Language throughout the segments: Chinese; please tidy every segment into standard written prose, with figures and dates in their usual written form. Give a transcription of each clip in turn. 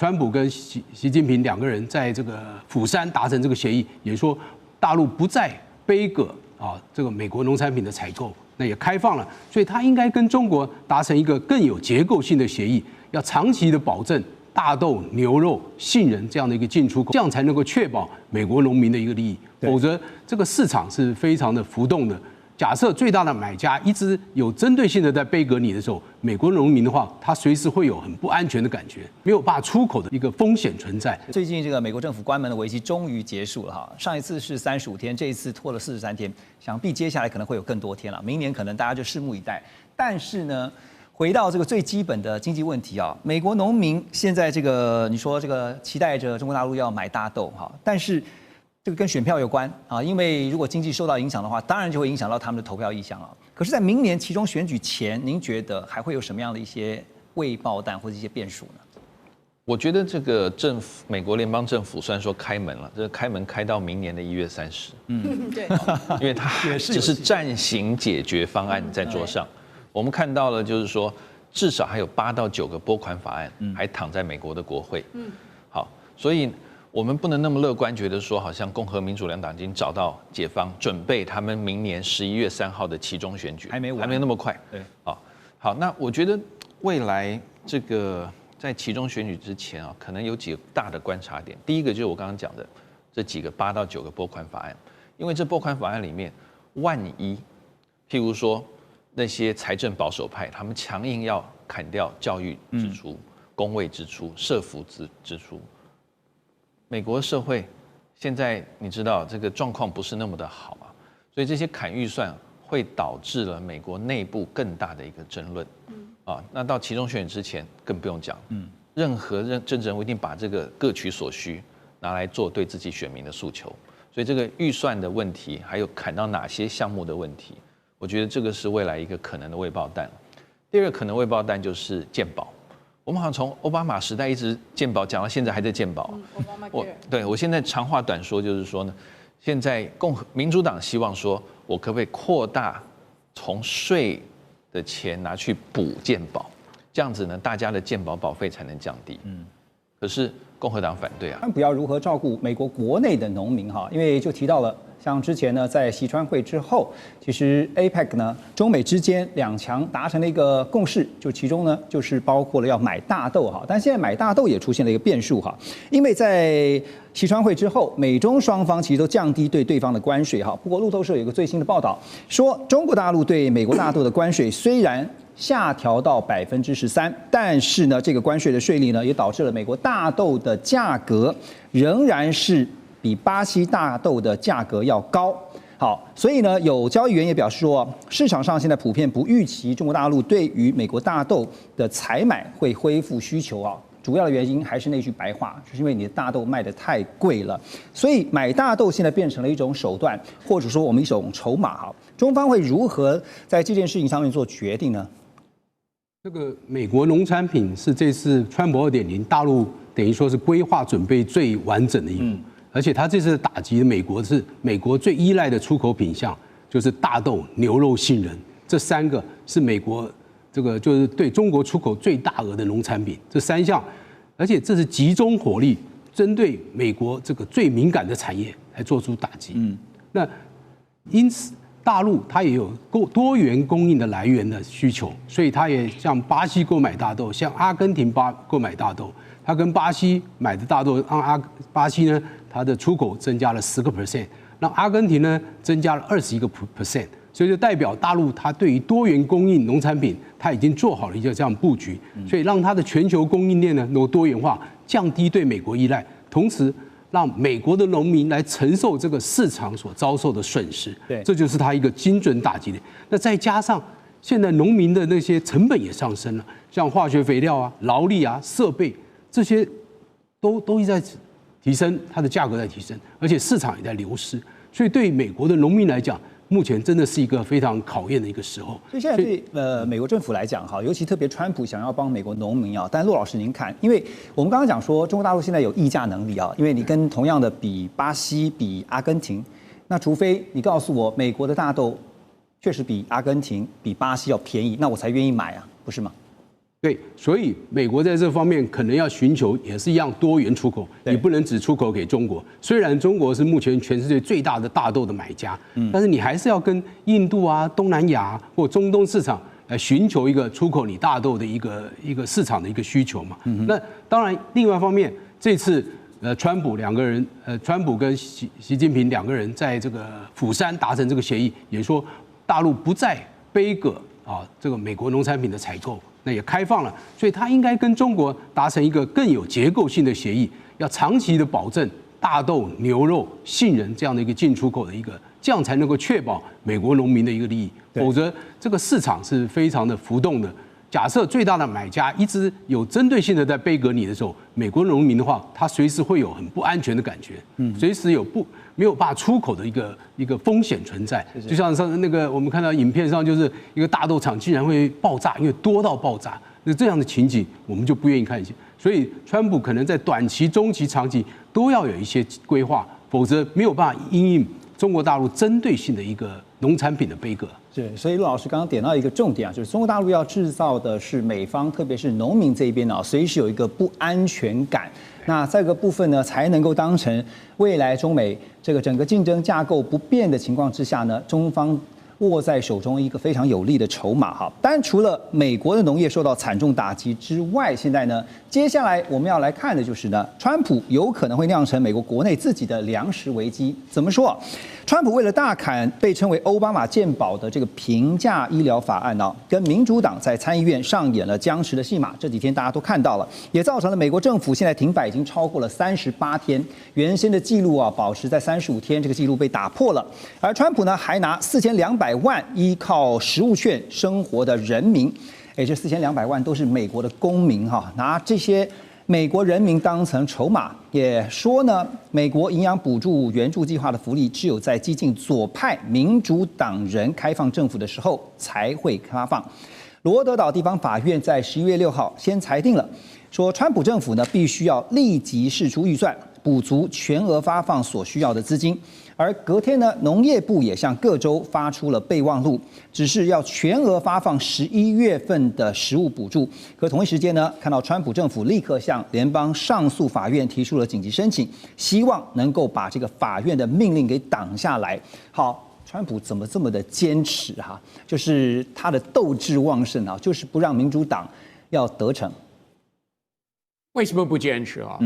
川普跟习近平两个人在这个釜山达成这个协议，也说大陆不再杯葛这个美国农产品的采购，那也开放了，所以他应该跟中国达成一个更有结构性的协议，要长期的保证大豆、牛肉、杏仁这样的一个进出口，这样才能够确保美国农民的一个利益，否则这个市场是非常的浮动的。假设最大的买家一直有针对性的在杯葛你的时候，美国农民的话，他随时会有很不安全的感觉，没有办法出口的一个风险存在。最近这个美国政府关门的危机终于结束了哈，上一次是35天，这一次拖了43天，想必接下来可能会有更多天了，明年可能大家就拭目以待。但是呢，回到这个最基本的经济问题啊，美国农民现在这个你说这个期待着中国大陆要买大豆哈，但是这个跟选票有关啊，因为如果经济受到影响的话，当然就会影响到他们的投票意向啊。可是，在明年期中选举前，您觉得还会有什么样的一些未爆弹或者一些变数呢？我觉得这个美国联邦政府虽然说开门了，这个开门开到明年的1月30，对，因为它只是暂行解决方案在桌上。我们看到了，就是说至少还有8到9个拨款法案还躺在美国的国会。好，所以我们不能那么乐观，觉得说好像共和民主两党已经找到解方，准备他们明年11月3号的期中选举，还没那么快。对，好，那我觉得未来这个在期中选举之前啊，可能有几个大的观察点。第一个就是我刚刚讲的这几个8到9个拨款法案，因为这拨款法案里面，万一譬如说那些财政保守派，他们强硬要砍掉教育支出、公卫支出、社福支出。美国社会现在你知道这个状况不是那么的好啊，所以这些砍预算会导致了美国内部更大的一个争论。那到期中选举之前更不用讲，任何政治人物一定把这个各取所需拿来做对自己选民的诉求，所以这个预算的问题，还有砍到哪些项目的问题，我觉得这个是未来一个可能的未爆弹。第二个可能未爆弹就是健保。我们好像从奥巴马时代一直健保讲到现在还在健保。我现在长话短说，就是说呢，现在民主党希望说，我可不可以扩大从税的钱拿去补健保，这样子呢，大家的健保保费才能降低。可是共和党反对啊。川普要如何照顾美国国内的农民哈？因为就提到了。像之前呢，在西川会之后，其实 APEC 呢，中美之间两强达成了一个共识，就其中呢，就是包括了要买大豆哈。但现在买大豆也出现了一个变数哈，因为在西川会之后，美中双方其实都降低对对方的关税哈。不过路透社有一个最新的报道说，中国大陆对美国大豆的关税虽然下调到13%，但是呢，这个关税的税率呢，也导致了美国大豆的价格仍然是比巴西大豆的价格要高。好，所以呢，有交易员也表示说，市场上现在普遍不预期中国大陆对于美国大豆的采买会恢复需求啊。主要的原因还是那句白话，就是因为你的大豆卖得太贵了，所以买大豆现在变成了一种手段，或者说我们一种筹码哈。中方会如何在这件事情上面做决定呢？这个美国农产品是这次川普2.0大陆等于说是规划准备最完整的一步。而且他这次打击美国是美国最依赖的出口品项，就是大豆、牛肉、杏仁，这3个是美国这个就是对中国出口最大额的农产品，这3项，而且这是集中火力针对美国这个最敏感的产业来做出打击。那因此大陆它也有多元供应的来源的需求，所以它也向巴西购买大豆，向阿根廷购买大豆。它跟巴西买的大豆，让巴西呢，它的出口增加了10%，让阿根廷呢增加了21%，所以就代表大陆它对于多元供应农产品，它已经做好了一个这样布局，所以让它的全球供应链呢能够多元化，降低对美国依赖，同时让美国的农民来承受这个市场所遭受的损失。对，这就是它一个精准打击的。那再加上现在农民的那些成本也上升了，像化学肥料啊、劳力啊、设备。这些都一直在提升，它的价格在提升，而且市场也在流失，所以对美国的农民来讲，目前真的是一个非常考验的一个时候。所以现在对美国政府来讲哈，尤其特别川普想要帮美国农民啊，但陆老师您看，因为我们刚刚讲说中国大陆现在有议价能力啊，因为你跟同样的比巴西、比阿根廷，那除非你告诉我美国的大豆确实比阿根廷、比巴西要便宜，那我才愿意买啊，不是吗？对，所以美国在这方面可能要寻求也是一样多元出口，你不能只出口给中国。虽然中国是目前全世界最大的大豆的买家，但是你还是要跟印度啊、东南亚或中东市场来寻求一个出口你大豆的一个市场的一个需求嘛。那当然，另外一方面，这次川普跟习近平两个人在这个釜山达成这个协议，也说大陆不再杯葛这个美国农产品的采购。那也开放了，所以他应该跟中国达成一个更有结构性的协议，要长期的保证大豆、牛肉、杏仁这样的一个进出口的一个，这样才能够确保美国农民的一个利益。否则，这个市场是非常的浮动的。假设最大的买家一直有针对性的在杯葛你的时候，美国农民的话，他随时会有很不安全的感觉，随时有没有办法出口的一个风险存在。就像那个我们看到影片上，就是一个大豆厂竟然会爆炸，因为多到爆炸。那这样的情景，我们就不愿意看见。所以，川普可能在短期、中期、长期都要有一些规划，否则没有办法因应中国大陆针对性的一个农产品的杯葛。是，所以陆老师刚刚点到一个重点啊，就是中国大陆要制造的是美方，特别是农民这一边啊，随时有一个不安全感。那这个部分呢，才能够当成未来中美这个整个竞争架构不变的情况之下呢，中方握在手中一个非常有力的筹码哈。当然，除了美国的农业受到惨重打击之外，现在呢，接下来我们要来看的就是呢，川普有可能会酿成美国国内自己的粮食危机。怎么说？川普为了大砍被称为奥巴马健保的这个平价医疗法案呢，跟民主党在参议院上演了僵持的戏码。这几天大家都看到了，也造成了美国政府现在停摆已经超过了38天，原先的记录啊保持在35天，这个记录被打破了。而川普呢，还拿4200万依靠食物券生活的人民，这4200万都是美国的公民哈，拿这些美国人民当成筹码，也说呢，美国营养补助援助计划的福利只有在激进左派民主党人开放政府的时候才会发放。罗德岛地方法院在11月6号先裁定了，说川普政府呢必须要立即释出预算，补足全额发放所需要的资金。而隔天呢，农业部也向各州发出了备忘录，只是要全额发放11月份的食物补助。可同一时间呢，看到川普政府立刻向联邦上诉法院提出了紧急申请，希望能够把这个法院的命令给挡下来。好，川普怎么这么的坚持哈？就是他的斗志旺盛啊，就是不让民主党要得逞。为什么不坚持啊？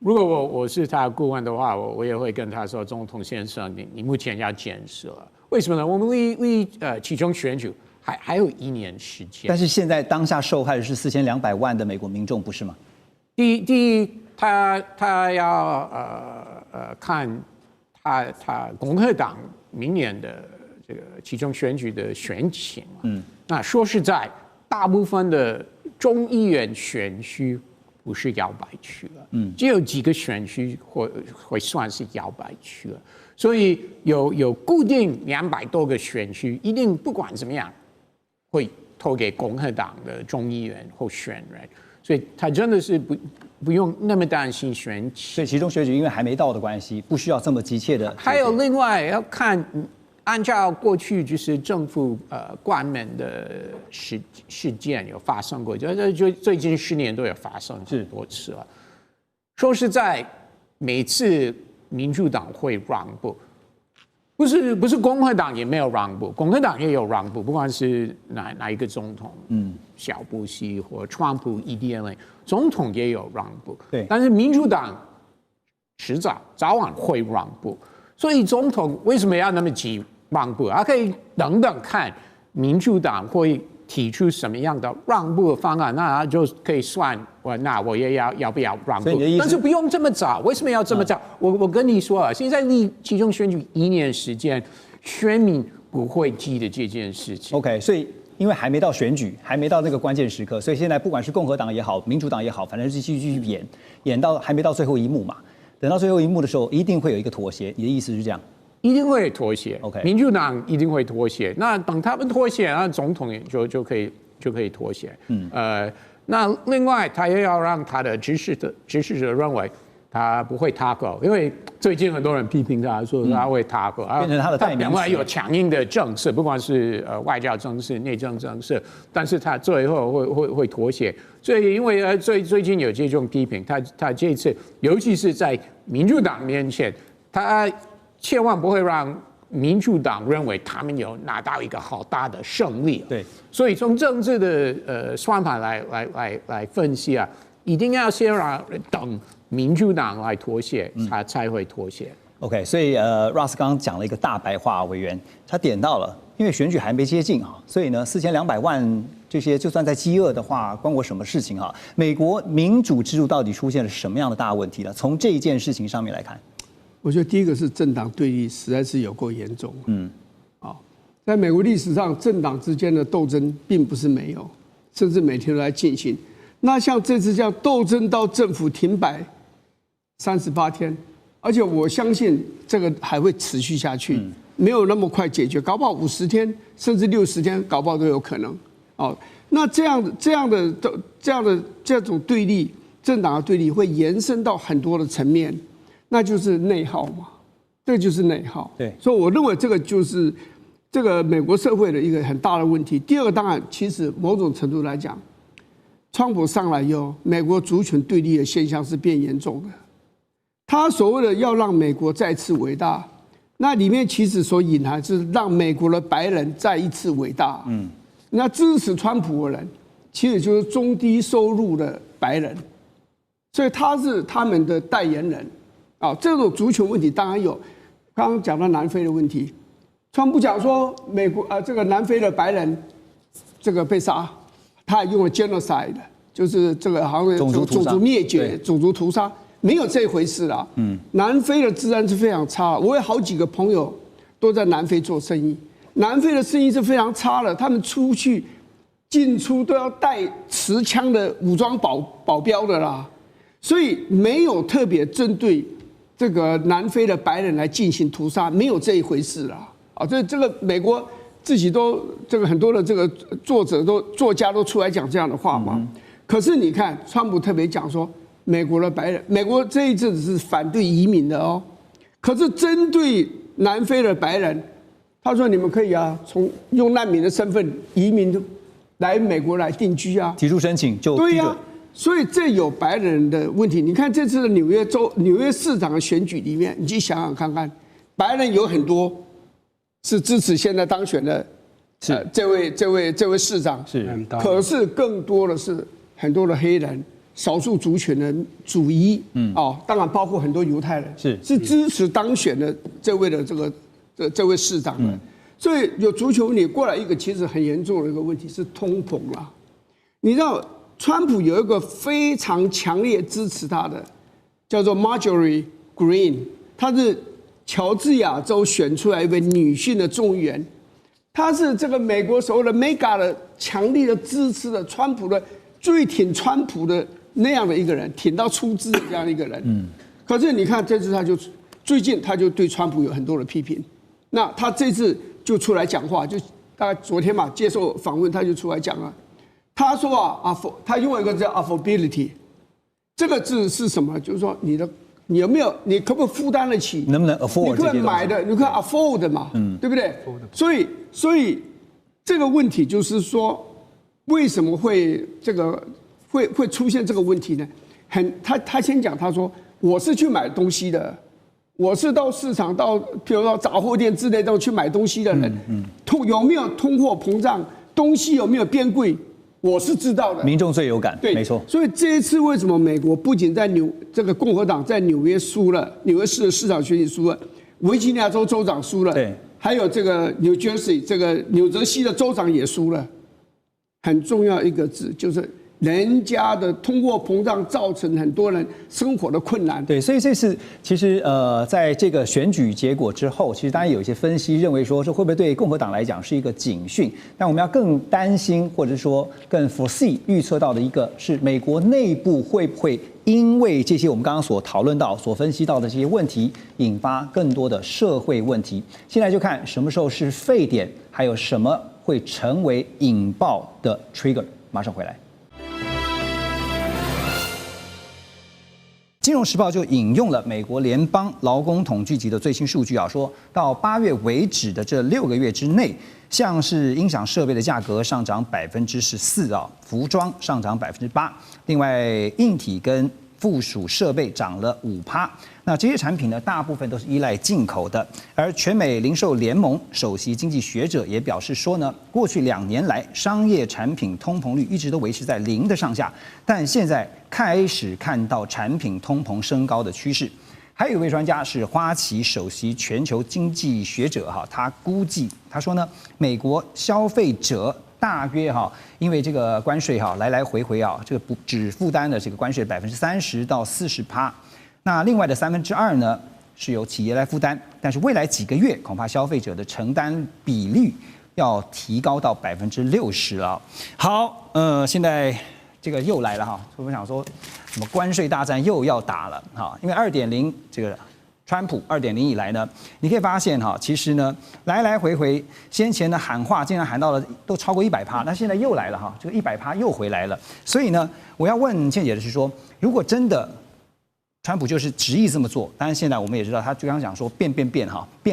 如果我是他的顾问的话，我也会跟他说，总统先生，你目前要坚持了。为什么呢？我们离其中选举还有1年时间。但是现在当下受害的是4200万的美国民众，不是吗？第一，他要看他共和党明年的这个其中选举的选情。那说实在，大部分的众议院选区不是摇摆区了，只有几个选区会算是摇摆区了，所以有固定200多个选区，一定不管怎么样会投给共和党的众议员候选人，所以他真的是不用那么担心选举。所以其中选举因为还没到的关系，不需要这么急切的。还有另外要看。按照过去就是政府关门的事件有发生过，就最近10年都有发生很多次了。说实在，每次民主党会让步，不是共和党也没有让步，共和党也有让步，不管是哪一个总统，小布希或川普 EDLA 总统也有让步，对，但是民主党早晚会让步。所以总统为什么要那么急让步？他可以等等看民主党会提出什么样的让步的方案，那他就可以算那我也要不要让步？但是不用这么早。为什么要这么早？我跟你说啊，现在离其中选举1年时间，选民不会记得这件事情。OK， 所以因为还没到选举，还没到那个关键时刻，所以现在不管是共和党也好，民主党也好，反正是继续演到还没到最后一幕嘛。等到最后一幕的时候，一定会有一个妥协。你的意思是这样？一定会妥协。OK， 民主党一定会妥协。那等他们妥协，那总统也就可以妥协。那另外他也要让他的支持者认为，他不会 tackle， 因为最近很多人批评他说他会 tackle，变成他的代名词。他有强硬的政策，不管是外交政策、内政政策，但是他最后会妥协。所以因为最近有这种批评，他这次尤其是在民主党面前，他千万不会让民主党认为他们有拿到一个好大的胜利。对，所以从政治的算法来分析啊，一定要先等民主党来妥协，他才会妥协。OK， 所以Ross 刚刚讲了一个大白话，委员他点到了，因为选举还没接近啊，所以呢，4200万这些就算在饥饿的话，关我什么事情哈？美国民主制度到底出现了什么样的大问题呢？从这一件事情上面来看，我觉得第一个是政党对立实在是有够严重。在美国历史上，政党之间的斗争并不是没有，甚至每天都在进行。那像这次这样斗争到政府停摆38天，而且我相信这个还会持续下去，没有那么快解决，搞不好50天甚至60天，搞不好都有可能。那这种对立，政党的对立会延伸到很多的层面，那就是内耗嘛，这就是内耗。对，所以我认为这个就是这个美国社会的一个很大的问题。第二个，当然，其实某种程度来讲，川普上来以后，美国族群对立的现象是变严重的。他所谓的要让美国再次伟大，那里面其实所隐含是让美国的白人再一次伟大。那支持川普的人，其实就是中低收入的白人，所以他是他们的代言人。这种族群问题当然有。刚刚讲到南非的问题，川普讲说美国这个南非的白人这个被杀，他也用了 genocide， 就是这个好像种族灭绝、种族屠杀，没有这回事啦。南非的治安是非常差，我有好几个朋友都在南非做生意。南非的生意是非常差的，他们出去进出都要带持枪的武装保镖的啦，所以没有特别针对这个南非的白人来进行屠杀，没有这一回事啦。这个美国自己都这个很多的这个作家都出来讲这样的话嘛。可是你看，川普特别讲说，美国的白人，美国这一阵子是反对移民的哦，可是针对南非的白人。他说：“你们可以从用难民的身份移民来美国来定居啊，提出申请就对呀。所以这有白人的问题。你看这次的纽约市长的选举里面，你去想想看看，白人有很多是支持现在当选的，这位市长是，可是更多的是很多的黑人、少数族群的主裔，当然包括很多犹太人，是支持当选的这位的这位市长的，所以有足球问题过来一个其实很严重的一个问题是通膨啦。你知道，川普有一个非常强烈支持他的，叫做 Marjorie Greene， 她是乔治亚州选出来一位女性的众议员，她是这个美国所谓的 MEGA 的强力的支持的川普的最挺川普的那样的一个人，挺到出汁的这样的一个人。可是你看这次最近他就对川普有很多的批评。那他这次就出来讲话，就大概昨天嘛接受访问，他就出来讲了。他说他用一个叫 affordability， 这个字是什么？就是说你有没有，你可不可以负担得起？能不能 afford？ 你可以买的，你可以 afford 嘛，对不对？所以这个问题就是说，为什么会这个会出现这个问题呢？他先讲，他说我是去买东西的。我是到市场比如说杂货店之类的去买东西的人，有没有通货膨胀，东西有没有变贵，我是知道的。民众最有感，对，没错。所以这一次为什么美国不仅在这个共和党在纽约输了，纽约市的市长选举输了，维吉尼亚州州长输了，对，还有这个 New Jersey 这个纽泽西的州长也输了，很重要一个字就是。人家的通货膨胀造成很多人生活的困难。对，所以这次其实在这个选举结果之后，其实当然有一些分析认为说，这会不会对共和党来讲是一个警讯？但我们要更担心，或者说更 foresee 预测到的一个是美国内部会不会因为这些我们刚刚所讨论到、所分析到的这些问题，引发更多的社会问题。现在就看什么时候是沸点，还有什么会成为引爆的 trigger。马上回来。金融时报就引用了美国联邦劳工统计局的最新数据啊，说到8月为止的这6个月之内，像是音响设备的价格上涨14%啊，服装上涨8%，另外硬体跟附属设备涨了5%。那这些产品呢，大部分都是依赖进口的。而全美零售联盟首席经济学者也表示说呢，过去2年来，商业产品通膨率一直都维持在0的上下，但现在开始看到产品通膨升高的趋势。还有一位专家是花旗首席全球经济学者哈，他估计他说呢，美国消费者大约因为这个关税来来回回这个只负担了这个关税30%到40%，那另外的2/3呢是由企业来负担，但是未来几个月恐怕消费者的承担比率要提高到60%了。好，现在这个又来了所以我想说，什么关税大战又要打了因为2.0这个。川普2.0以来呢，你可以发现其实呢来来回回，先前的喊话竟然喊到了都超过100%，那现在又来了这个100%又回来了。所以呢，我要问倩姐的是说，如果真的川普就是执意这么做，当然现在我们也知道，他就刚讲说变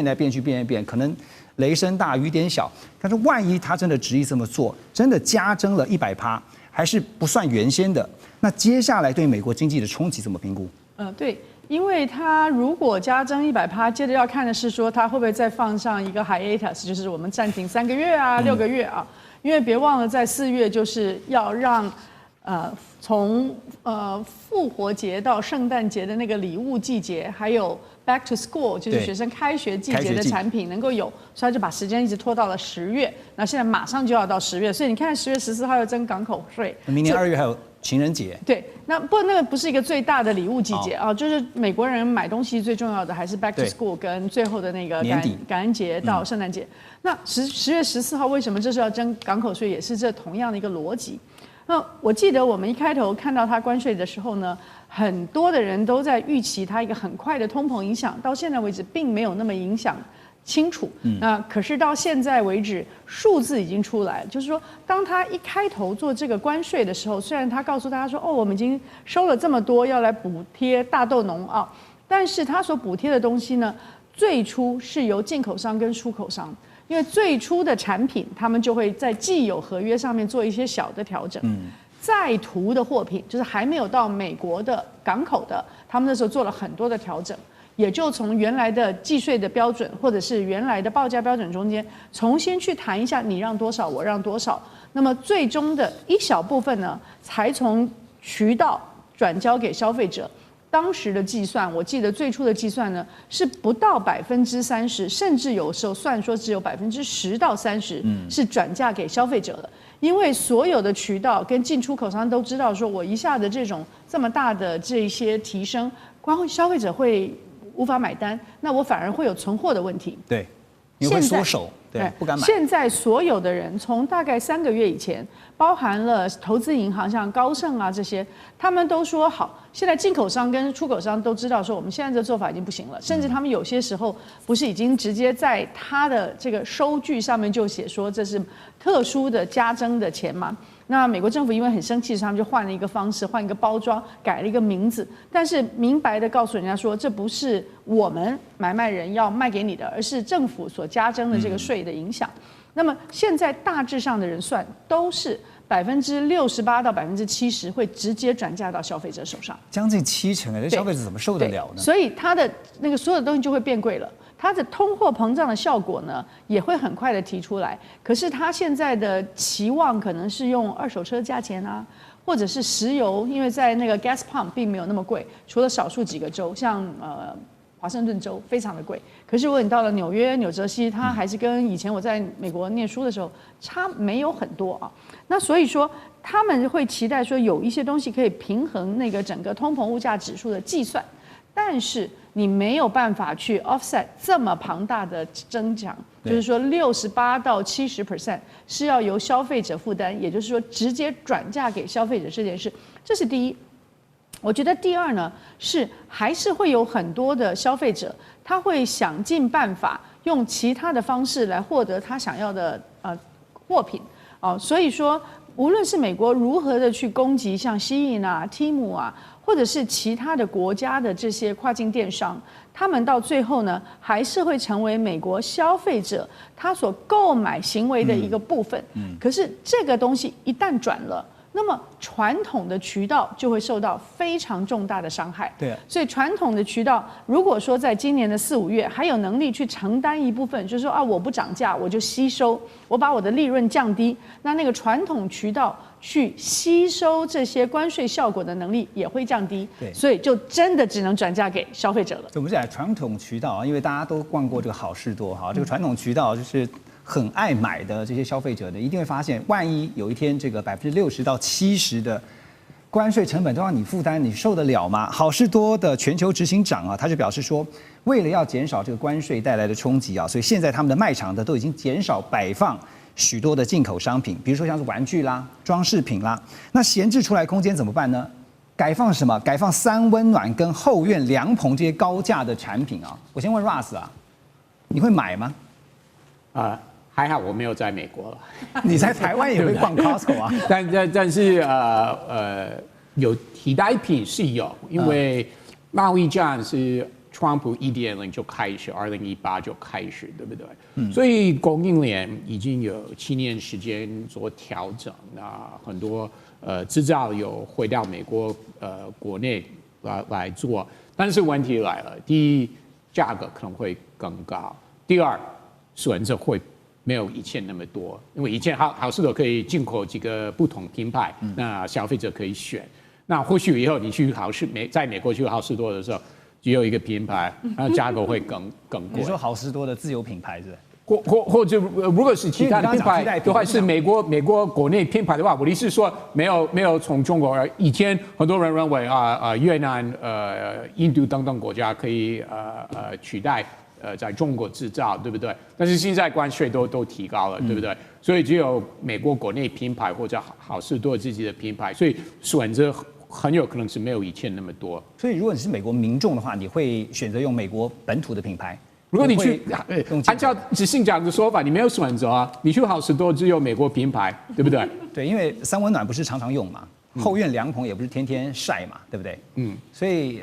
来变去，可能雷声大雨点小，但是万一他真的执意这么做，真的加征了100%，还是不算原先的，那接下来对美国经济的冲击怎么评估？对。因为它如果加征100%，接着要看的是说它会不会再放上一个 hiatus， 就是我们暂停3个月啊、6个月啊。因为别忘了，在4月就是要让从复活节到圣诞节的那个礼物季节，还有 back to school 就是学生开学季节的产品能够有，所以他就把时间一直拖到了10月。那现在马上就要到10月，所以你看10月14号要征港口税，明年2月还有情人节。对，那个不是一个最大的礼物季节就是美国人买东西最重要的还是 back to school 跟最后的那个感恩节到圣诞节。那10月14号为什么这是要征港口税，也是这同样的一个逻辑。那我记得我们一开头看到它关税的时候呢，很多的人都在预期它一个很快的通膨影响，到现在为止并没有那么影响清楚。那可是到现在为止，数字已经出来，就是说，当他一开头做这个关税的时候，虽然他告诉大家说，我们已经收了这么多，要来补贴大豆农但是他所补贴的东西呢，最初是由进口商跟出口商。因为最初的产品，他们就会在既有合约上面做一些小的调整。在途的货品，就是还没有到美国的港口的，他们那时候做了很多的调整，也就从原来的计税的标准或者是原来的报价标准中间重新去谈一下，你让多少，我让多少。那么最终的一小部分呢，才从渠道转交给消费者。当时的计算，我记得最初的计算呢是不到30%，甚至有时候算说只有10%到30%是转嫁给消费者的，因为所有的渠道跟进出口商都知道，说我一下的这么大的这些提升，光消费者会无法买单，那我反而会有存货的问题。对，你会缩手。对，不敢买。现在所有的人，从大概3个月以前，包含了投资银行，像高盛这些，他们都说好。现在进口商跟出口商都知道说，我们现在这做法已经不行了，甚至他们有些时候不是已经直接在他的这个收据上面就写说这是特殊的加征的钱吗？那美国政府因为很生气，他们就换了一个方式，换一个包装，改了一个名字，但是明白的告诉人家说，这不是我们买卖人要卖给你的，而是政府所加征的这个税的影响。那么现在大致上的人算都是68%到70%会直接转嫁到消费者手上，将近70%，这消费者怎么受得了呢？所以它的那个所有的东西就会变贵了。它的通货膨胀的效果呢，也会很快的提出来。可是它现在的期望可能是用二手车价钱或者是石油，因为在那个 gas pump 并没有那么贵，除了少数几个州，像华盛顿州非常的贵。可是如果你到了纽约、纽泽西，它还是跟以前我在美国念书的时候差没有很多那所以说他们会期待说有一些东西可以平衡那个整个通膨物价指数的计算，但是你没有办法去 offset 这么庞大的增长，就是说68%到70%是要由消费者负担，也就是说直接转嫁给消费者这件事，这是第一。我觉得第二呢，是还是会有很多的消费者，他会想尽办法用其他的方式来获得他想要的货品所以说无论是美国如何的去攻击像SHEIN、TEMU 或者是其他的国家的这些跨境电商，他们到最后呢，还是会成为美国消费者他所购买行为的一个部分。可是这个东西一旦转了，那么传统的渠道就会受到非常重大的伤害。对，所以传统的渠道，如果说在今年的4、5月还有能力去承担一部分，就是说啊，我不涨价，我就吸收，我把我的利润降低，那个传统渠道去吸收这些关税效果的能力也会降低。对，所以就真的只能转嫁给消费者了。我们讲传统渠道啊，因为大家都逛过这个好事多哈，这个传统渠道就是很爱买的这些消费者呢，一定会发现，万一有一天这个60%到70%的关税成本都让你负担，你受得了吗？好事多的全球执行长啊，他就表示说，为了要减少这个关税带来的冲击啊，所以现在他们的卖场呢都已经减少摆放许多的进口商品，比如说像是玩具啦、装饰品啦，那闲置出来空间怎么办呢？改放什么？改放3温暖跟后院凉棚这些高价的产品啊。我先问 Russ 啊，你会买吗？还好我没有在美国了。你在台湾也会逛 Costco 啊？但是有替代品是有，因为贸易战是川普1.0就开始，2018就开始，对不对？所以供应链已经有7年时间做调整，那很多制造有回到美国国内来做，但是问题来了，第一，价格可能会更高；第二，选择会没有以前那么多，因为以前好事多可以进口几个不同品牌，那消费者可以选。那或许以后你去在美国去好事多的时候，只有一个品牌，那价格会更贵。你说好事多的自有品牌是？或者如果是其他的品牌的话，是美国国内品牌的话，我的意思是说没有从中国。以前很多人认为越南、印度等等国家可以取代在中国制造，对不对？但是现在关税都提高了，对不对？所以只有美国国内品牌或者好事多自己的品牌，所以选择很有可能是没有以前那么多。所以如果你是美国民众的话，你会选择用美国本土的品牌？如果你去按照执行长的说法，你没有选择啊，你去好事多只有美国品牌，对不对？对，因为3温暖不是常常用嘛，后院凉棚也不是天天晒嘛，对不对？所以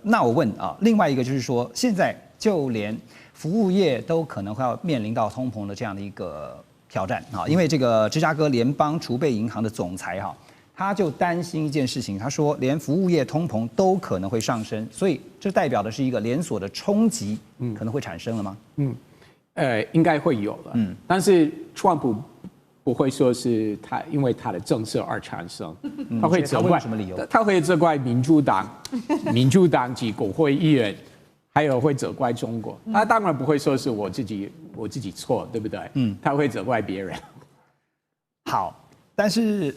那我问啊，另外一个就是说，现在就连服务业都可能会要面临到通膨的这样的一个挑战啊，因为这个芝加哥联邦储备银行的总裁哈，他就担心一件事情，他说连服务业通膨都可能会上升，所以这代表的是一个连锁的冲击，可能会产生了吗？应该会有了，但是川普不会说是他因为他的政策而产生，他会责怪什么理由？他会责怪民主党及国会议员，还有会责怪中国。他当然不会说是我自己错，对不对？他会责怪别人。好，但是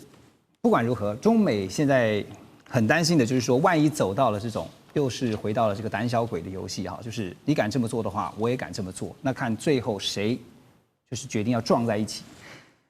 不管如何，中美现在很担心的就是说，万一走到了这种，又是回到了这个胆小鬼的游戏哈，就是你敢这么做的话，我也敢这么做，那看最后谁就是决定要撞在一起。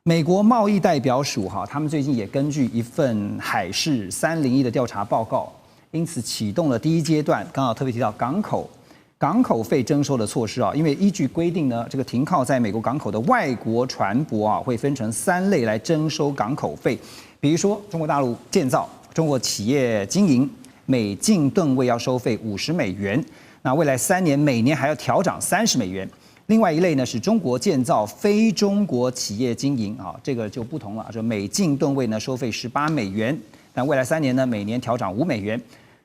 美国贸易代表署哈，他们最近也根据一份海事301的调查报告，因此启动了第一阶段，刚好特别提到港口费征收的措施啊，因为依据规定呢，这个停靠在美国港口的外国船舶啊，会分成3类来征收港口费，比如说中国大陆建造、中国企业经营，每进吨位要收费$50，那未来3年每年还要调涨$30。另外一类呢是中国建造非中国企业经营啊，这个就不同了，就每进吨位呢收费$18，但未来3年呢每年调涨$5。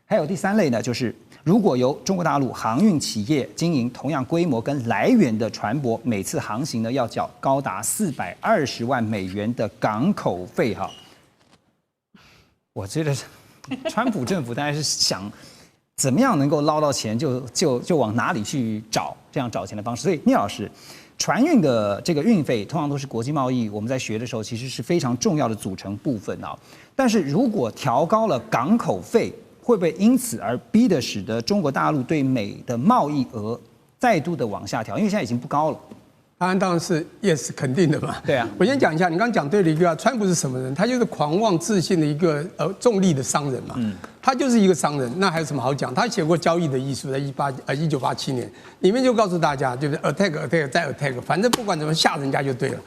还有第3类呢，就是如果由中国大陆航运企业经营同样规模跟来源的船舶，每次航行呢要缴高达$420万的港口费哈。我觉得川普政府大概是想怎么样能够捞到钱就往哪里去找，这样找钱的方式。所以聂老师，船运的这个运费通常都是国际贸易我们在学的时候其实是非常重要的组成部分啊。但是如果调高了港口费，会不会因此而逼得使得中国大陆对美的贸易额再度的往下调？因为现在已经不高了。当然是 yes 肯定的嘛。对啊，我先讲一下，你刚刚讲对了一句啊，川普是什么人？他就是狂妄自信的一个重利的商人嘛。他就是一个商人，那还有什么好讲？他写过《交易的艺术》，在1987年，里面就告诉大家，就是 attack 再 attack， 反正不管怎么吓人家就对了。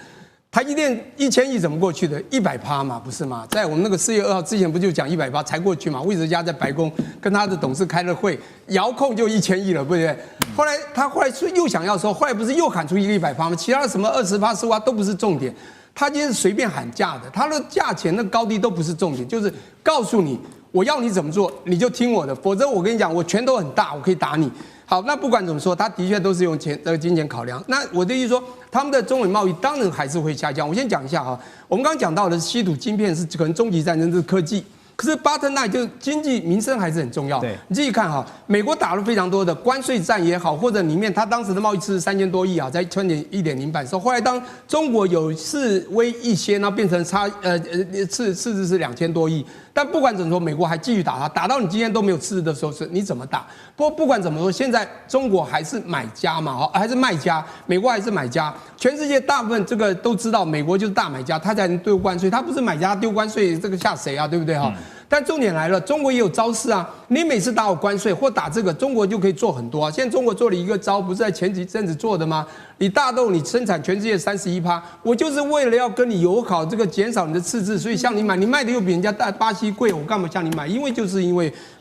台积电1000亿怎么过去的？100%嘛，不是吗？在我们那个4月2号之前不就讲100%才过去嘛？魏哲家在白宫跟他的董事开了会，遥控就1000亿了，对不对？后来他又想要说，后来不是又喊出一个100%吗？其他的什么20%、15%都不是重点，他今天是随便喊价的，他的价钱那高低都不是重点，就是告诉你我要你怎么做，你就听我的，否则我跟你讲，我拳头很大，我可以打你。好，那不管怎么说，他的确都是用金钱考量。那我的意思说，他们的中美贸易当然还是会下降。我先讲一下哈，我们刚刚讲到的稀土晶片是可能终极战争是科技，可是 bottom line 就是经济民生还是很重要。对，你自己看哈，美国打了非常多的关税战也好，或者里面他当时的贸易赤字3000多亿啊，在去年1.0版的时候，后来当中国有示威一些，然后变成赤字是2000多亿。但不管怎么说，美国还继续打他，打到你今天都没有赤字的时候，是你怎么打？不管怎么说，现在中国还是买家嘛，还是卖家，美国还是买家。全世界大部分这个都知道，美国就是大买家，他才能丢关税，他不是买家丢关税，这个吓谁啊？对不对哈？但重点来了，中国也有招式啊！你每次打我关税或打这个，中国就可以做很多啊。现在中国做了一个招，不是在前几阵子做的吗？你大豆你生产全世界31%，我就是为了要跟你友好，这个减少你的赤字，所以向你买，你卖的又比人家巴西贵，我干嘛向你买？因为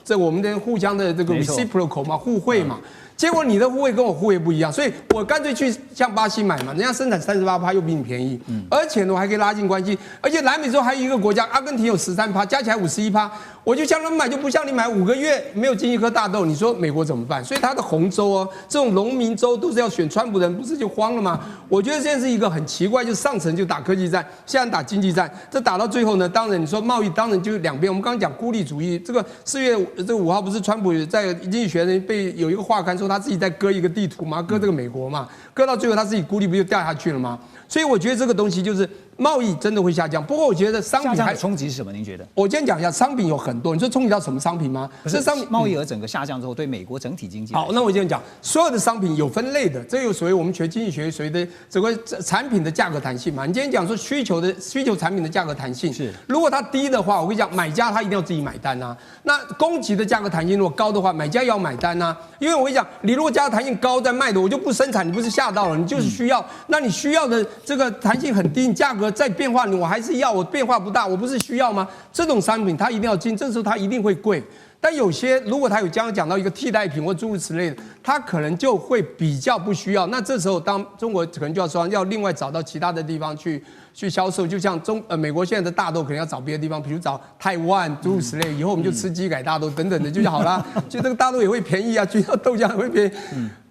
这我们的互相的这个 reciprocal 嘛，互惠嘛。结果你的互惠跟我互惠不一样，所以我干脆去向巴西买嘛，人家生产38%又比你便宜，而且呢我还可以拉近关系，而且南美洲还有一个国家阿根廷有13%，加起来51%，我就向他们买，就不像你买5个月没有进一颗大豆，你说美国怎么办？所以他的红州哦，这种农民州都是要选川普人，不是就慌了吗？我觉得现在是一个很奇怪，就上层就打科技战，现在打经济战，这打到最后呢，当然你说贸易当然就是两边，我们刚刚讲孤立主义，这个4月5号不是川普在经济学人被有一个画刊说他自己在割一个地图嘛，割这个美国嘛，割到最后他自己孤立不就掉下去了吗？所以我觉得这个东西就是贸易真的会下降。不过我觉得商品还冲击是什么？您觉得？我先讲一下，商品有很多，你说冲击到什么商品吗？是商品贸易额整个下降之后，对美国整体经济。好，那我先讲，所有的商品有分类的，这有所谓我们学经济学所谓的这个产品的价格弹性嘛。你今天讲说需求产品的价格弹性是，如果它低的话，我跟你讲，买家他一定要自己买单啊。那供给的价格弹性如果高的话，买家也要买单啊。因为我跟你讲，你如果价格弹性高在卖的，我就不生产，你不是吓到了，你就是需要。那你需要的这个弹性很低，你价格再变化，我还是要，我变化不大，我不是需要吗？这种商品它一定要进，这时候它一定会贵。但有些如果它有刚刚讲到一个替代品或诸如此类的，它可能就会比较不需要。那这时候当中国可能就要说要另外找到其他的地方去销售，就像美国现在的大豆可能要找别的地方，比如找台湾诸如此类，以后我们就吃基改大豆等等的就好啦。就这个大豆也会便宜啊，就像豆浆也会便宜，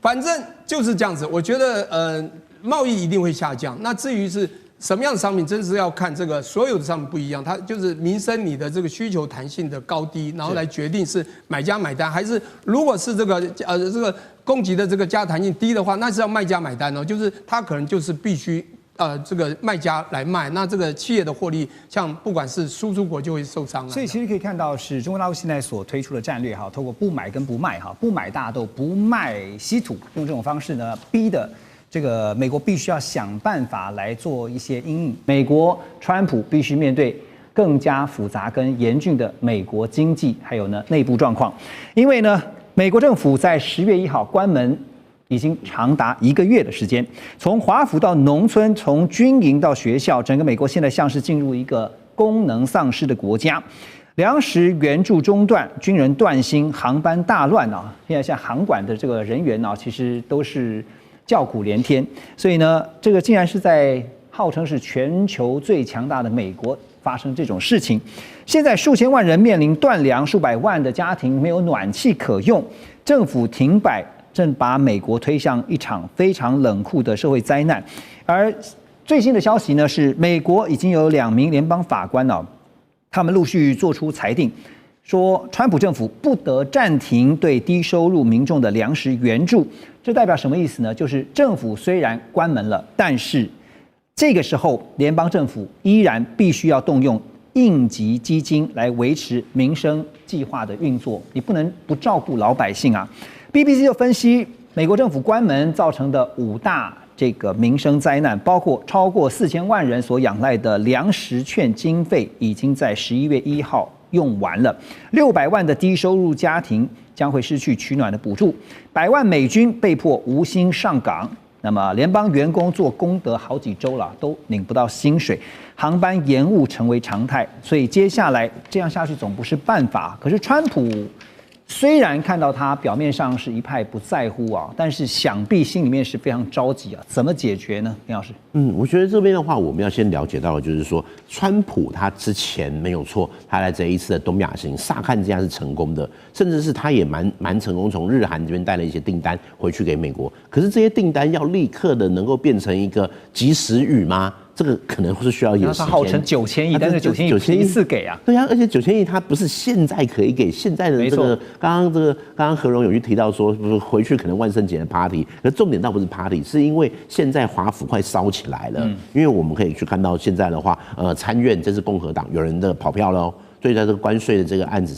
反正就是这样子。我觉得贸易一定会下降。那至于是什么样的商品，真是要看这个所有的商品不一样，它就是民生你的这个需求弹性的高低，然后来决定是买家买单，还是如果是这个供给的这个价弹性低的话，那是要卖家买单哦，就是它可能就是必须这个卖家来卖，那这个企业的获利，像不管是输出国就会受伤了。所以其实可以看到，是中国大陆现在所推出的战略哈，透过不买跟不卖哈，不买大豆，不卖稀土，用这种方式呢，逼的这个美国必须要想办法来做一些因应。美国川普必须面对更加复杂跟严峻的美国经济还有呢内部状况，因为呢，美国政府在10月1号关门。已经长达1个月的时间，从华府到农村，从军营到学校，整个美国现在像是进入一个功能丧失的国家，粮食援助中断，军人断薪，航班大乱啊！现在像航管的这个人员啊，其实都是叫苦连天。所以呢，这个竟然是在号称是全球最强大的美国发生这种事情。现在数千万人面临断粮，数百万的家庭没有暖气可用，政府停摆。正把美国推向一场非常冷酷的社会灾难，而最新的消息呢是，美国已经有2名联邦法官他们陆续做出裁定，说川普政府不得暂停对低收入民众的粮食援助。这代表什么意思呢？就是政府虽然关门了，但是这个时候联邦政府依然必须要动用应急基金来维持民生计划的运作，你不能不照顾老百姓啊。BBC 就分析美国政府关门造成的5大这个民生灾难，包括超过4000万人所仰赖的粮食券经费已经在11月1号用完了，600万的低收入家庭将会失去取暖的补助，100万美军被迫无薪上岗。那么联邦员工做功德好几周了，都领不到薪水，航班延误成为常态，所以接下来这样下去总不是办法。可是川普虽然看到他表面上是一派不在乎啊，但是想必心里面是非常着急啊，怎么解决呢？林老师？我觉得这边的话，我们要先了解到的就是说，川普他之前没有错，他在这一次的东亚行，乍看之下是成功的，甚至是他也蛮成功，从日韩这边带了一些订单回去给美国。可是这些订单要立刻的能够变成一个及时雨吗？这个可能是需要一点时间。他号称9000亿，但是9000亿一次给啊。对啊，而且9000亿它不是现在可以给，现在的这个刚刚何荣有去提到说，回去可能万圣节的 party， 可重点倒不是 party， 是因为现在华府快烧起来了。因为我们可以去看到现在的话，参院这是共和党有人的跑票了哦。所以在这个关税的这个案子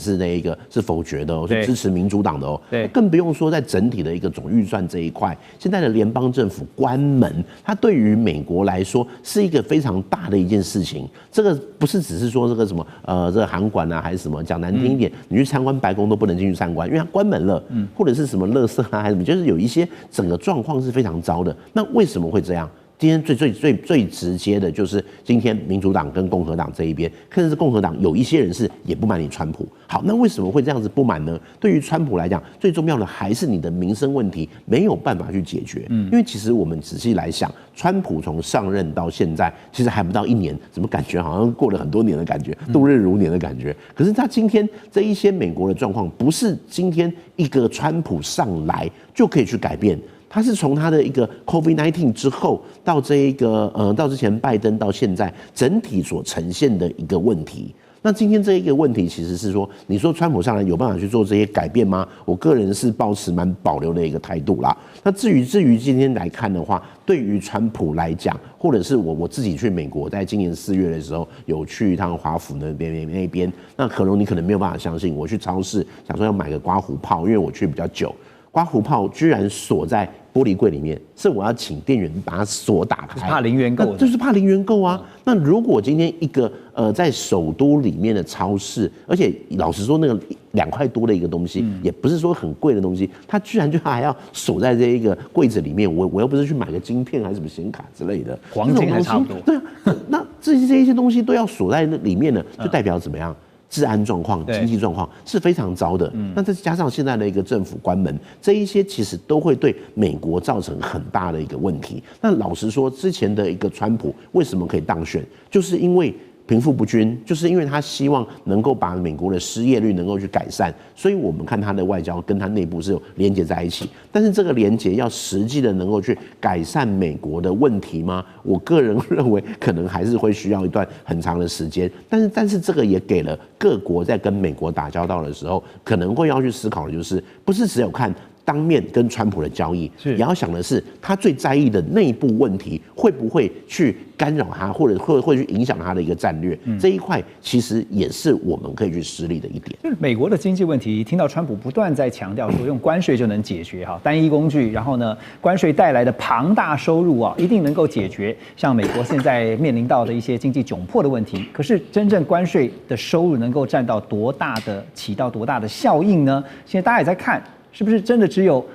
是否决的哦，是支持民主党的哦。对，更不用说在整体的一个总预算这一块，现在的联邦政府关门，它对于美国来说是一个非常大的一件事情。这个不是只是说这个什么这个航管啊，还是什么，讲难听一点，你去参观白宫都不能进去参观，因为它关门了。或者是什么垃圾啊，还是什么，就是有一些整个状况是非常糟的。那为什么会这样？今天最直接的就是今天民主党跟共和党这一边，甚至是共和党有一些人是也不满你川普。好，那为什么会这样子不满呢？对于川普来讲，最重要的还是你的民生问题没有办法去解决。因为其实我们仔细来想，川普从上任到现在，其实还不到1年，怎么感觉好像过了很多年的感觉，度日如年的感觉。可是他今天这一些美国的状况，不是今天一个川普上来就可以去改变。他是从他的一个 COVID-19 之后到这一个到之前拜登到现在整体所呈现的一个问题。那今天这一个问题其实是说，你说川普上来有办法去做这些改变吗？我个人是抱持蛮保留的一个态度啦。那至于今天来看的话，对于川普来讲，或者是我自己去美国，在今年4月的时候有去一趟华府那边，那可能你可能没有办法相信，我去超市想说要买个刮胡泡，因为我去比较久。刮胡泡居然锁在玻璃柜里面，是我要请店员把锁打开，怕零元购，就是怕零元购啊。那如果今天一个在首都里面的超市，而且老实说，那个2块多的一个东西，也不是说很贵的东西，它居然就还要锁在这一个柜子里面，我又不是去买个晶片还是什么显卡之类的，黄金还差不多。对啊，那这一些东西都要锁在那里面呢，就代表怎么样？治安状况、经济状况是非常糟的。那再加上现在的一个政府关门，这一些其实都会对美国造成很大的一个问题。那老实说，之前的一个川普为什么可以当选，就是因为贫富不均，就是因为他希望能够把美国的失业率能够去改善，所以我们看他的外交跟他内部是有连结在一起。但是这个连结要实际的能够去改善美国的问题吗？我个人认为可能还是会需要一段很长的时间。但是这个也给了各国在跟美国打交道的时候，可能会要去思考的就是，不是只有看当面跟川普的交易，也要想的是他最在意的内部问题会不会去干扰他，或者会去影响他的一个战略。这一块其实也是我们可以去施力的一点。就是美国的经济问题，听到川普不断在强调说用关税就能解决哈，单一工具，然后呢，关税带来的庞大收入啊，一定能够解决像美国现在面临到的一些经济窘迫的问题。可是真正关税的收入能够起到多大的效应呢？现在大家也在看。是不是真的只有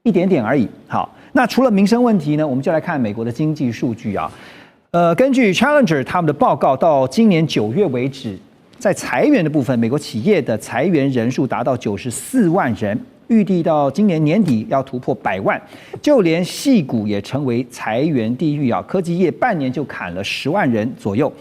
一点点而已？好，那除了民生问题呢，我们就来看美国的经济数据啊。根据 Challenger 他们的报告，到今年9月为止，在裁员的部分，美国企业的裁员人数达到94万人，预计到今年年底要突破100万。就连矽谷也成为裁员地狱啊，科技业半年就砍了10万人左右。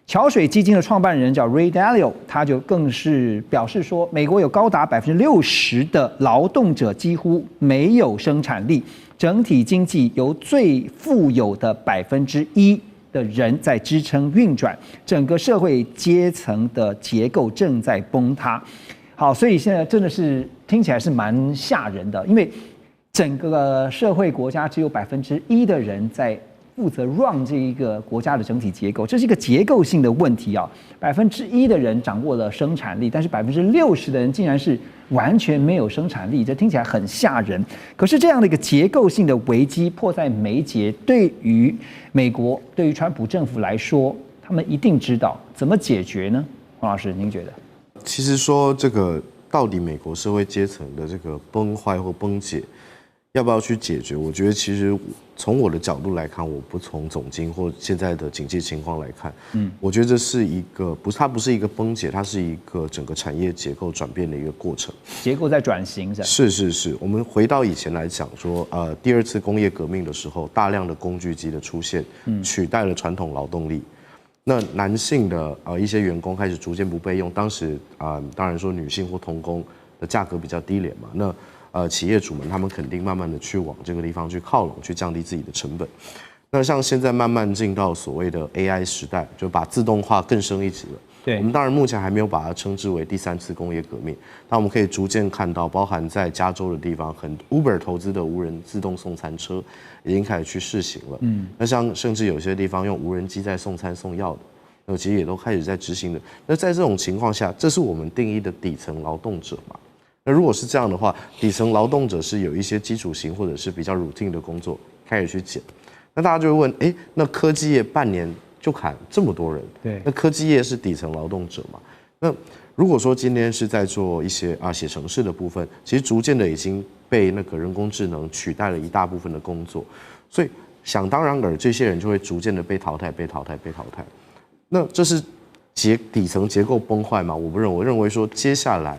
桥水基金的创办人叫 Ray Dalio， 他就更是表示说，美国有高达60%的劳动者几乎没有生产力，整体经济由最富有的1%的人在支撑运转，整个社会阶层的结构正在崩塌。好，所以现在真的是听起来是蛮吓人的，因为整个社会国家只有1%的人在负责 run 这一个国家的整体结构，这是一个结构性的问题啊。1%的人掌握了生产力，但是60%的人竟然是完全没有生产力，这听起来很吓人。可是这样的一个结构性的危机迫在眉睫，对于美国，对于川普政府来说，他们一定知道怎么解决呢？黄老师，您觉得？其实说这个到底美国社会阶层的这个崩坏或崩解，要不要去解决？我觉得其实从我的角度来看，我不从总经或现在的经济情况来看，我觉得这是一个它不是一个崩解，它是一个整个产业结构转变的一个过程。结构在转型是。我们回到以前来讲说，第2次工业革命的时候，大量的工具机的出现，取代了传统劳动力。那男性的一些员工开始逐渐不被用，当时当然说女性或童工的价格比较低廉嘛，那企业主们他们肯定慢慢的去往这个地方去靠拢，去降低自己的成本。那像现在慢慢进到所谓的 AI 时代，就把自动化更升一级了。对，我们当然目前还没有把它称之为第3次工业革命，但我们可以逐渐看到，包含在加州的地方，Uber 投资的无人自动送餐车已经开始去试行了。那像甚至有些地方用无人机在送餐送药的，那其实也都开始在执行的。那在这种情况下，这是我们定义的底层劳动者嘛？那如果是这样的话，底层劳动者是有一些基础型或者是比较 routine 的工作开始去减，那大家就会问，那科技业半年就砍这么多人，对，那科技业是底层劳动者嘛？那如果说今天是在做一些写程式的部分，其实逐渐的已经被那个人工智能取代了一大部分的工作，所以想当然尔，这些人就会逐渐的被淘汰。那这是底层结构崩坏吗？我不认为，我认为说接下来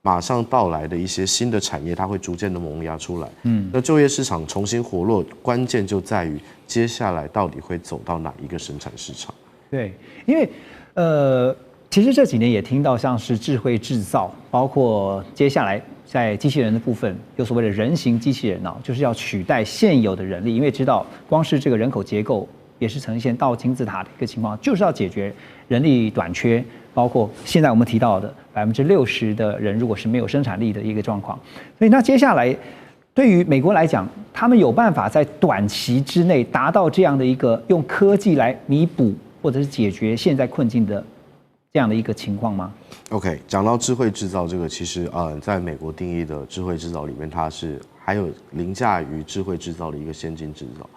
马上到来的一些新的产业，它会逐渐的萌芽出来。那就业市场重新活络，关键就在于接下来到底会走到哪一个生产市场。对，因为其实这几年也听到像是智慧制造，包括接下来在机器人的部分有所谓的人形机器人就是要取代现有的人力，因为知道光是这个人口结构也是呈现倒金字塔的一个情况，就是要解决人力短缺，包括现在我们提到的60%的人如果是没有生产力的一个状况。所以那接下来对于美国来讲，他们有办法在短期之内达到这样的一个用科技来弥补或者是解决现在困境的这样的一个情况吗 ？OK， 讲到智慧制造这个，其实在美国定义的智慧制造里面，它是还有凌驾于智慧制造的一个先进制造。